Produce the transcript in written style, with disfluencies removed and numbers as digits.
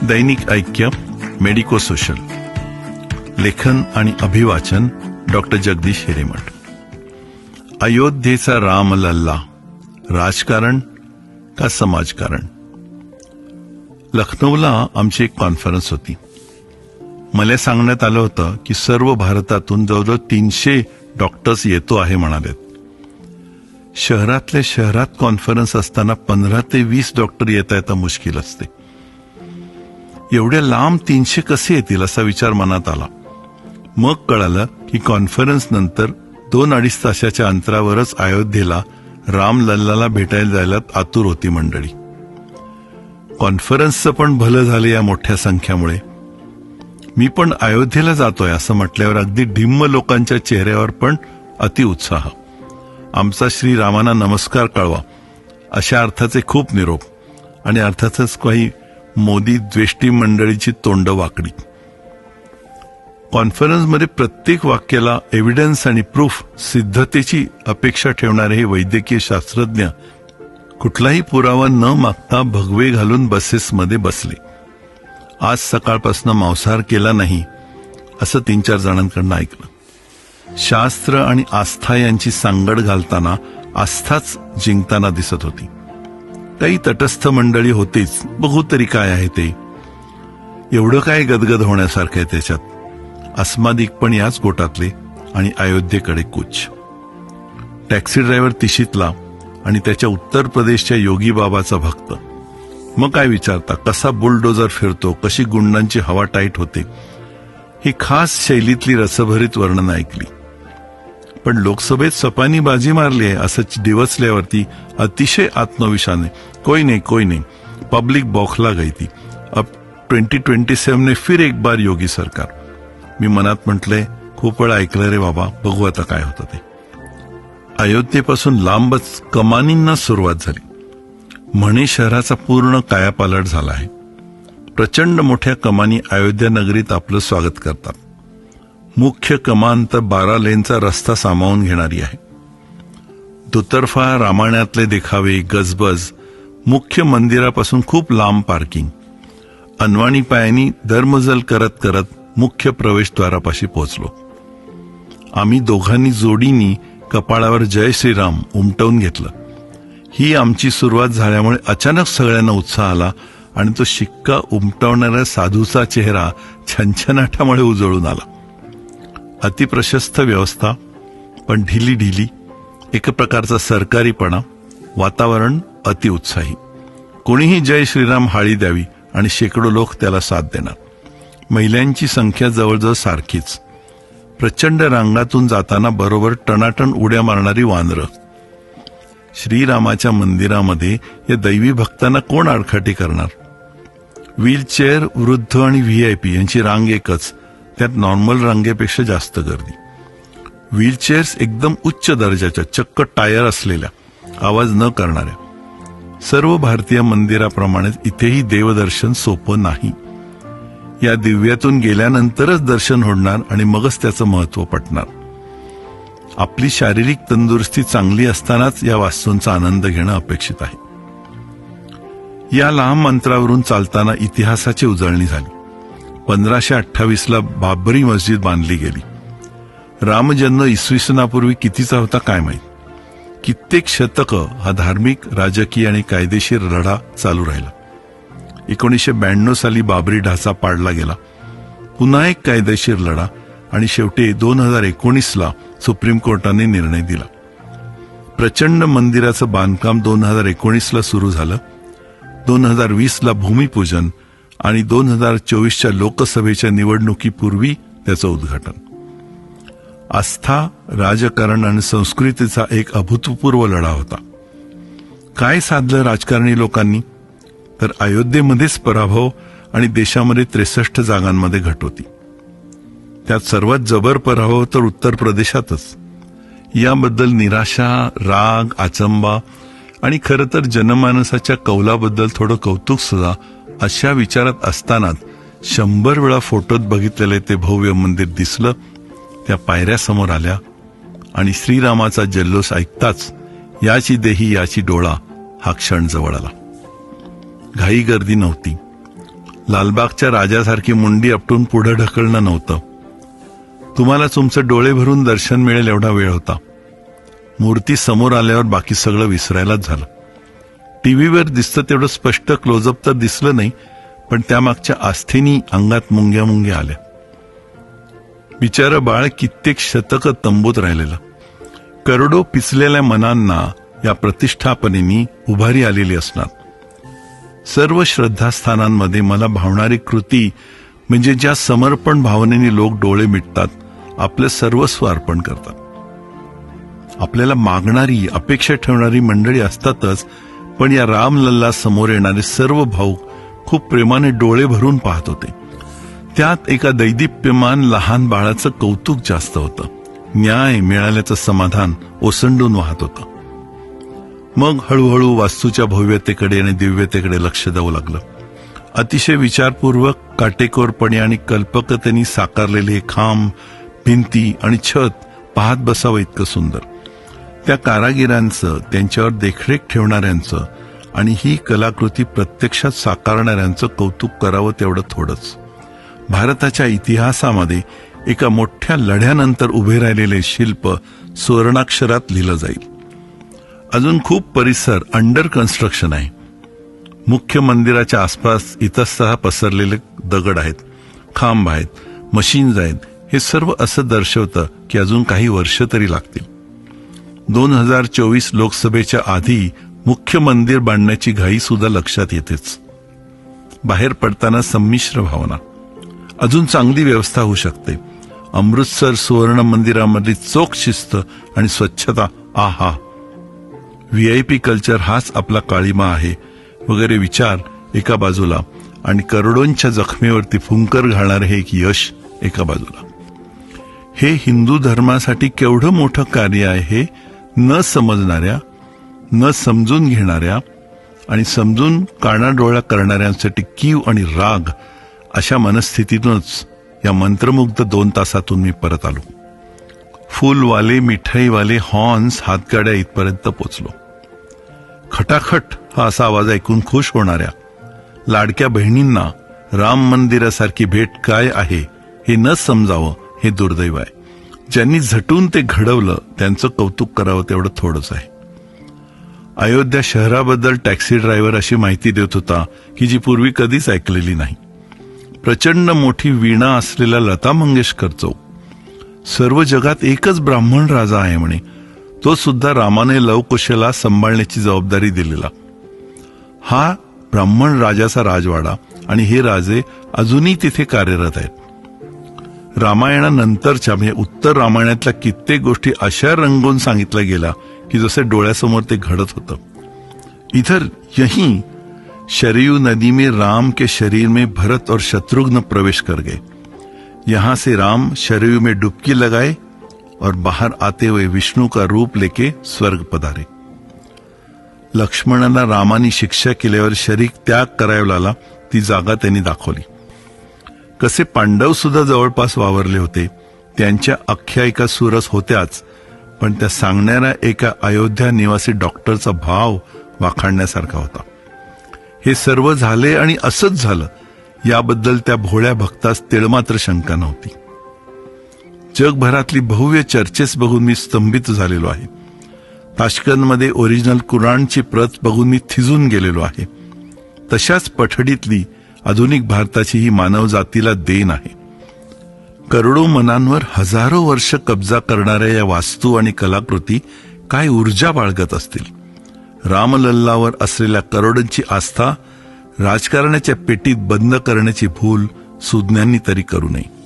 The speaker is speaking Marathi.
दैनिक ऐक्य मेडिको सोशल. लेखन आणि अभिवाचन डॉक्टर जगदीश हिरेमठ. अयोध्येचा राम लल्ला राजकारण का समाजकारण. लखनौला आमची एक कॉन्फरन्स होती. मला सांगण्यात आलं होतं की सर्व भारतातून जवळजवळ 300 डॉक्टर्स येतो आहे म्हणालेत. शहरातल्या शहरात कॉन्फरन्स असताना 15 ते 20 डॉक्टर येता येता मुश्किल असते. एवढ्या लांब 300 कसे येतील असा विचार मनात आला. मग कळालं की कॉन्फरन्स नंतर 2-2.5 तासाच्या अंतरावरच अयोध्येला राम लल्लाला भेटायला जायला आतुर होती मंडळी. कॉन्फरन्सचं पण भलं झालं या मोठ्या संख्यामुळे. मी पण अयोध्येला जातोय असं म्हटल्यावर अगदी ढिम्म लोकांच्या चेहऱ्यावर पण अतिउत्साह. आमचा श्रीरामांना नमस्कार कळवा अशा अर्थाचे खूप निरोप आणि अर्थातच काही मोदी द्वेष्टी मंडळीची तोंड वाकडी. कॉन्फरन्समध्ये प्रत्येक वाक्याला एव्हिडन्स आणि प्रूफ सिद्धतेची अपेक्षा ठेवणारे हे वैद्यकीय शास्त्रज्ञ कुठलाही पुरावा न मागता भगवे घालून बसेसमध्ये बसले. आज सकाळपासून मांसाहार केला नाही असं 3-4 जणांकडून ऐकलं. शास्त्र आणि आस्था यांची सांगड घालताना आस्थाच जिंकताना दिसत होती. काही तटस्थ मंडळी होतीच, बघू तरी काय आहे ते. एवढं काय गदगद होण्यासारखं आहे त्याच्यात. अस्मादिक पण याच गोटातले आणि अयोध्येकडे कूच. टॅक्सी ड्रायव्हर तिशीतला आणि त्याच्या उत्तर प्रदेशच्या योगी बाबाचा भक्त. मग काय विचारता, कसा बुलडोजर फिरतो, कशी गुंडांची हवा टाईट होते, ही खास शैलीतली रसभरीत वर्णन ऐकली. पण लोकसभेत सपानी बाजी मारली आहे असं डिवचल्यावरती अतिशय आत्मविश्वासाने कोई नहीं पब्लिक बौखला गई थी. अब 2027 में फिर एक बार योगी सरकार. मी मनात म्हटलंय खूप वेळा ऐकलं रे बाबा, बघू आता काय होतं ते. अयोध्येपासून लांबच कमानींना सुरुवात झाली. म्हणे शहराचा पूर्ण कायापालट झाला आहे. प्रचंड मोठ्या कमानी अयोध्या नगरीत आपलं स्वागत करतात. मुख्य कमान तर 12 लेनचा रस्ता सामावून घेणारी आहे. दुतर्फा रामायणातले देखावे, गजबज, मुख्य मंदिरापासून खूप लांब पार्किंग. अनवाणी पायांनी धर्मजल करत करत मुख्य प्रवेशद्वारापाशी पोहोचलो. आम्ही दोघांनी जोडीनी कपाळावर जय श्रीराम उमटवून घेतलं. ही आमची सुरुवात झाल्यामुळे अचानक सगळ्यांना उत्साह आला आणि तो शिक्का उमटवणाऱ्या साधूचा चेहरा छनछनाटामुळे उजळून आला. अतिप्रशस्त व्यवस्था पण ढिली, एक प्रकारचा सरकारीपणा, वातावरण अतिउत्साही. कोणीही जय श्रीराम हाळी द्यावी आणि शेकडो लोक त्याला साथ देणार. महिलांची संख्या जवळजवळ सारखीच. प्रचंड रांगातून जाताना बरोबर टनाटन उड्या मारणारी वानरं. श्रीरामाच्या मंदिरामध्ये या दैवी भक्तांना कोण आडखाटी करणार. व्हीलचेअर, वृद्ध आणि VIP यांची रांग एकच, त्यात नॉर्मल रांगेपेक्षा जास्त गर्दी. व्हीलचेअर्स एकदम उच्च दर्जाच्या, चक्क टायर असलेल्या, आवाज न करणाऱ्या. सर्व भारतीय मंदिराप्रमाणेच इथेही देवदर्शन सोपं नाही. या दिव्यातून गेल्यानंतरच दर्शन होणार आणि मगच त्याचं महत्व पटणार. आपली शारीरिक तंदुरुस्ती चांगली असतानाच या वास्तूंचा आनंद घेणं अपेक्षित आहे. या लांब अंतरावरून चालताना इतिहासाची उजळणी झाली. 1528ला बाबरी मस्जिद बांधली गेली. रामजन्म इसवीसनापूर्वी कितीचा होता काय माहीत. कित्येक शतकं हा धार्मिक, राजकीय आणि कायदेशीर लढा चालू राहिला. 1992 साली बाबरी ढाचा पाडला गेला. पुन्हा एक कायदेशीर लढा आणि शेवटी 2019ला सुप्रीम कोर्टाने निर्णय दिला. प्रचंड मंदिराचं बांधकाम 2019ला सुरू झालं. 2020ला भूमिपूजन आणि 2024च्या लोकसभेच्या निवडणुकीपूर्वी त्याचं उद्घाटन. आस्था, राजकारण आणि संस्कृतीचा एक अभूतपूर्व लढा होता. काय साधलं राजकारणी लोकांनी, तर अयोध्येमध्येच पराभव आणि देशामध्ये 63 जागांमध्ये घट होती. त्यात सर्वात जबर पराभव तर उत्तर प्रदेशातच. याबद्दल निराशा, राग, अचंबा आणि खरं तर जनमानसाच्या कौलाबद्दल थोडं कौतुक सुद्धा अशा विचारात असतानाच 100 वेळा फोटोत बघितलेले ते भव्य मंदिर दिसलं. त्या पायऱ्या समोर आल्या आणि श्रीरामाचा जल्लोष ऐकताच याची देही याची डोळा हा क्षण जवळ आला. घाई गर्दी नव्हती. लालबागच्या राजासारखी मुंडी आपटून पुढे ढकलणं नव्हतं. तुम्हाला तुमचं डोळे भरून दर्शन मिळेल एवढा वेळ होता. मूर्ती समोर आल्यावर बाकी सगळं विसरायलाच झालं. टीव्हीवर दिसतं तेवढं स्पष्ट क्लोजअप तर दिसलं नाही, पण त्यामागच्या आस्थेनी अंगात मुंग्या मुंग्या आल्या. बिचारं बाळ कित्येक शतकं तंबूत राहिलेलं. करोडो पिचलेल्या मनांना या प्रतिष्ठापनेनी उभारी आलेली असणार. सर्व श्रद्धास्थानांमध्ये मला भावणारी कृती म्हणजे ज्या समर्पण भावनेने लोक डोळे मिटतात, आपलं सर्वस्व अर्पण करतात. आपल्याला मागणारी, अपेक्षा ठेवणारी मंडळी असतातच, पण या रामलल्ला समोर येणारे सर्व भाऊक खूप प्रेमाने डोळे भरून पाहत होते. त्यात एका दैदिप्यमान लहान बाळाचं कौतुक जास्त होतं. न्याय मिळाल्याचं समाधान ओसंडून वाहत होतं. मग हळूहळू वास्तूच्या भव्यतेकडे आणि दिव्यतेकडे लक्ष द्यावं लागलं. अतिशय विचारपूर्वक, काटेकोरपणे आणि कल्पकतेने साकारलेले हे खांब, भिंती आणि छत पाहत बसावं इतकं सुंदर. त्या कारागिरांचं, त्यांच्यावर देखरेख ठेवणाऱ्यांचं आणि ही कलाकृती प्रत्यक्षात साकारणाऱ्यांचं कौतुक करावं तेवढं थोडंच. भारताच्या इतिहासामध्ये एका मोठ्या लढ्यानंतर उभे राहिलेले शिल्प सुवर्णाक्षरात लिहिलं जाईल. अजून खूप परिसर अंडर कन्स्ट्रक्शन आहे. मुख्य मंदिराच्या आसपास इतस्ततः पसरलेले दगड आहेत, खांब आहेत, मशीन्स आहेत. हे सर्व असं दर्शवतं की अजून काही वर्ष तरी लागतील. 2024 लोकसभेच्या आधी मुख्य मंदिर बांधण्याची घाई सुद्धा लक्षात येतेच. बाहेर पडताना संमिश्र भावना. अजून चांगली व्यवस्था होऊ शकते. अमृतसर सुवर्ण मंदिरामधली चोख शिस्त आणि स्वच्छता, आहा. VIP कल्चर हाच आपला काळीमा आहे वगैरे विचार एका बाजूला आणि करोडोंच्या जखमेवरती फुंकर घालणारे हे एक यश एका बाजूला. हे हिंदू धर्मासाठी केवढं मोठं कार्य आहे हे न समजणाऱ्या, न समजून घेणाऱ्या आणि समजून कानाडोळा करणाऱ्यांसाठी कीव आणि राग अशा मनस्थितीतूनच या मंत्रमुग्ध 2 तासातून मी परत आलो. फुलवाले, मिठाईवाले, हॉर्न्स, हातगाड्या इथपर्यंत पोचलो. खटाखट हा असा आवाज ऐकून खुश होणाऱ्या लाडक्या बहिणींना राम मंदिरासारखी भेट काय आहे हे न समजावं हे दुर्दैव आहे. ज्यांनी झटून ते घडवलं त्यांचं कौतुक करावं तेवढं थोडंच आहे. अयोध्या शहराबद्दल टॅक्सी ड्रायव्हर अशी माहिती देत होता की जी पूर्वी कधीच ऐकलेली नाही. प्रचंड मोठी वीणा असलेला लता मंगेशकर चौक. सर्व जगात एकच ब्राह्मण राजा आहे म्हणे. तो सुद्धा रामाने लवकुशला सांभाळण्याची जबाबदारी दिलेला. हा ब्राह्मण राजाचा राजवाडा आणि हे राजे अजूनही तिथे कार्यरत आहेत. रामायणानंतरच्या म्हणजे उत्तर रामायणातल्या कित्येक गोष्टी अशा रंगवून सांगितल्या गेल्या की जसे डोळ्यासमोर ते घडत होतं. इधर यहीं शरयू नदी में राम के शरीर में भरत और शत्रुघ्न प्रवेश कर गए. यहां से राम शरयू में डुबकी लगाए और बाहर आते हुए विष्णु का रूप लेके स्वर्ग पधारे. लक्ष्मणाला रामानी शिक्षा केल्यावर शरीर त्याग करायला आला ती जागा त्यांनी दाखवली. कसे पांडव सुद्धा जवळपास वावरले होते. त्यांच्या आख्यायिका सुरस होत्याच, पण त्या सांगणाऱ्या एका अयोध्या निवासी डॉक्टरचा भाव वाखाणण्यासारखा होता. हे सर्व झाले आणि असंच झालं याबद्दल त्या भोळ्या भक्तास तिळमात्र शंका नव्हती. जगभरातली भव्य चर्चेस बघून मी स्तंभित झालेलो आहे. ताश्कंदमध्ये ओरिजिनल कुराणची प्रत बघून मी थिजून गेलेलो आहे. तशाच पठडीतली आधुनिक भारताची ही मानवजातीला देण आहे. करोडो मनांवर हजारो वर्ष कब्जा करणाऱ्या या वास्तू आणि कलाकृती काय ऊर्जा बाळगत असतील. रामलल्लावर असलेल्या करोडोंची आस्था राजकारणाच्या पेटीत बंद करण्याची भूल सुज्ञांनी तरी करू नये.